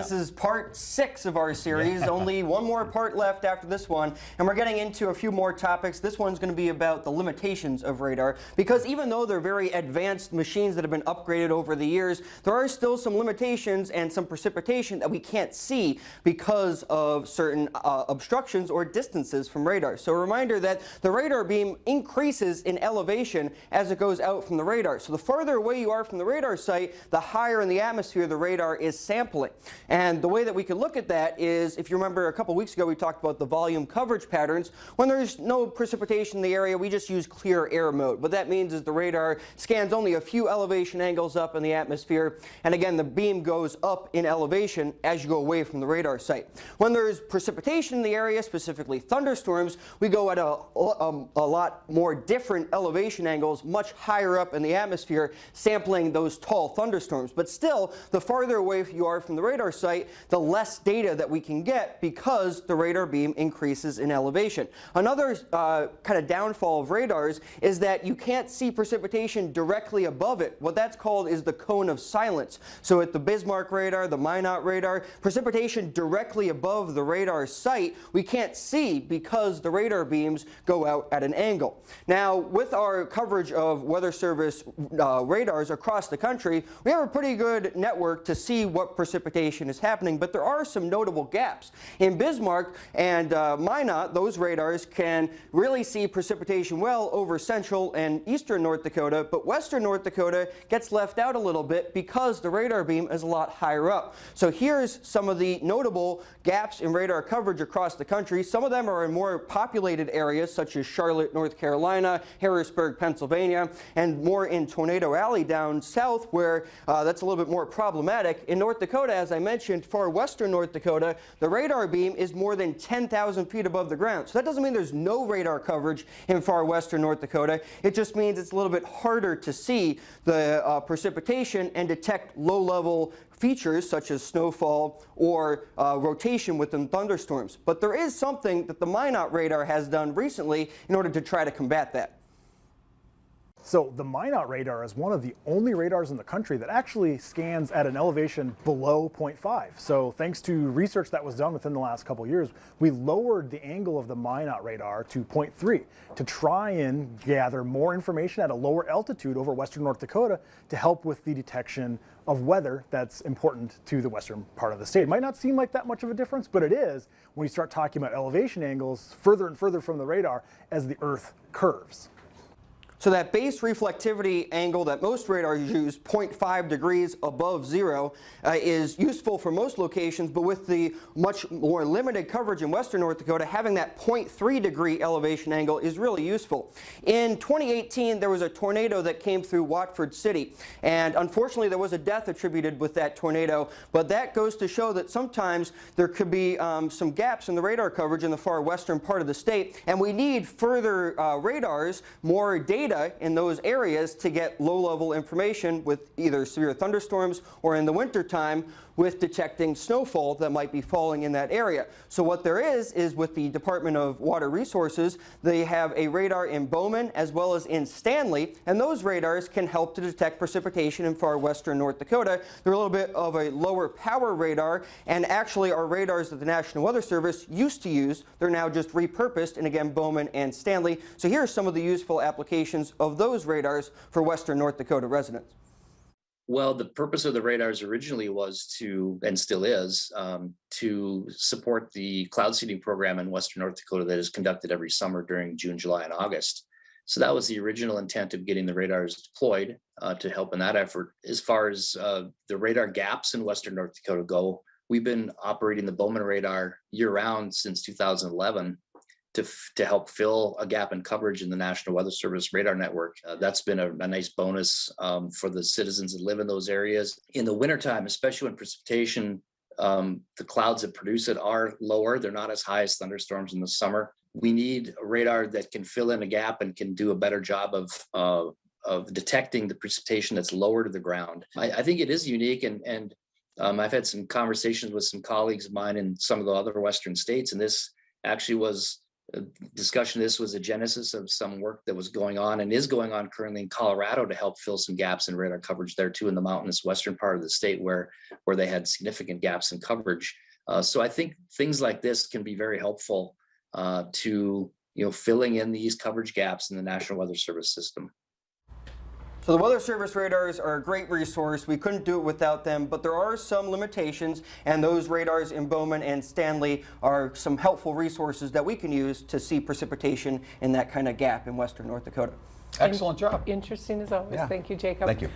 This is part 6 of our series. Only one more part left after this one, and we're getting into a few more topics. This one's going to be about the limitations of radar, because even though they're very advanced machines that have been upgraded over the years, there are still some limitations and some precipitation that we can't see because of certain obstructions or distances from radar. So a reminder that the radar beam increases in elevation as it goes out from the radar. So the farther away you are from the radar site, the higher in the atmosphere the radar is sampling. And the way that we can look at that is, if you remember a couple weeks ago we talked about the volume coverage patterns. When there's no precipitation in the area, we just use clear air mode. What that means is the radar scans only a few elevation angles up in the atmosphere, and again the beam goes up in elevation as you go away from the radar site. When there's precipitation in the area, specifically thunderstorms, we go at a lot more different elevation angles, much higher up in the atmosphere, sampling those tall thunderstorms. But still, the farther away you are from the radar site, the less data that we can get because the radar beam increases in elevation. Another kind of downfall of radars is that you can't see precipitation directly above it. What that's called is the cone of silence. So at the Bismarck radar, the Minot radar, precipitation directly above the radar site we can't see because the radar beams go out at an angle. Now, with our coverage of Weather Service radars across the country, we have a pretty good network to see what precipitation is happening, but there are some notable gaps. In Bismarck and Minot, those radars can really see precipitation well over central and eastern North Dakota, but western North Dakota gets left out a little bit because the radar beam is a lot higher up. So here's some of the notable gaps in radar coverage across the country. Some of them are in more populated areas such as Charlotte, North Carolina, Harrisburg, Pennsylvania, and more in Tornado Alley down south where that's a little bit more problematic. In North Dakota, as I mentioned, far western North Dakota, the radar beam is more than 10,000 feet above the ground. So that doesn't mean there's no radar coverage in far western North Dakota. It just means it's a little bit harder to see the precipitation and detect low-level features such as snowfall or rotation within thunderstorms. But there is something that the Minot radar has done recently in order to try to combat that. So the Minot radar is one of the only radars in the country that actually scans at an elevation below 0.5. So thanks to research that was done within the last couple years, we lowered the angle of the Minot radar to 0.3 to try and gather more information at a lower altitude over western North Dakota to help with the detection of weather that's important to the western part of the state. It might not seem like that much of a difference, but it is when you start talking about elevation angles further and further from the radar as the Earth curves. So that base reflectivity angle that most radars use, 0.5 degrees above zero, is useful for most locations, but with the much more limited coverage in western North Dakota, having that 0.3 degree elevation angle is really useful. In 2018, there was a tornado that came through Watford City, and unfortunately there was a death attributed with that tornado, but that goes to show that sometimes there could be some gaps in the radar coverage in the far western part of the state, and we need further radars, more data in those areas to get low-level information with either severe thunderstorms or in the wintertime with detecting snowfall that might be falling in that area. So what there is with the Department of Water Resources, they have a radar in Bowman as well as in Stanley, and those radars can help to detect precipitation in far western North Dakota. They're a little bit of a lower power radar, and actually are radars that the National Weather Service used to use. They're now just repurposed in, again, Bowman and Stanley. So here are some of the useful applications of those radars for western North Dakota residents. Well, the purpose of the radars originally was to, and still is, to support the cloud seeding program in western North Dakota that is conducted every summer during June, July, and August. So that was the original intent of getting the radars deployed to help in that effort. As far as the radar gaps in western North Dakota go, we've been operating the Bowman radar year-round since 2011. To help fill a gap in coverage in the National Weather Service radar network. That's been a nice bonus for the citizens that live in those areas. In the wintertime, especially when precipitation, the clouds that produce it are lower. They're not as high as thunderstorms in the summer. We need a radar that can fill in a gap and can do a better job of detecting the precipitation that's lower to the ground. I think it is unique, and I've had some conversations with some colleagues of mine in some of the other Western states, and this actually was discussion of this was a genesis of some work that was going on and is going on currently in Colorado to help fill some gaps in radar coverage there too, in the mountainous western part of the state where they had significant gaps in coverage. So I think things like this can be very helpful to filling in these coverage gaps in the National Weather Service system. So the Weather Service radars are a great resource. We couldn't do it without them, but there are some limitations, and those radars in Bowman and Stanley are some helpful resources that we can use to see precipitation in that kind of gap in western North Dakota. Excellent job. Interesting as always. Yeah. Thank you, Jacob. Thank you.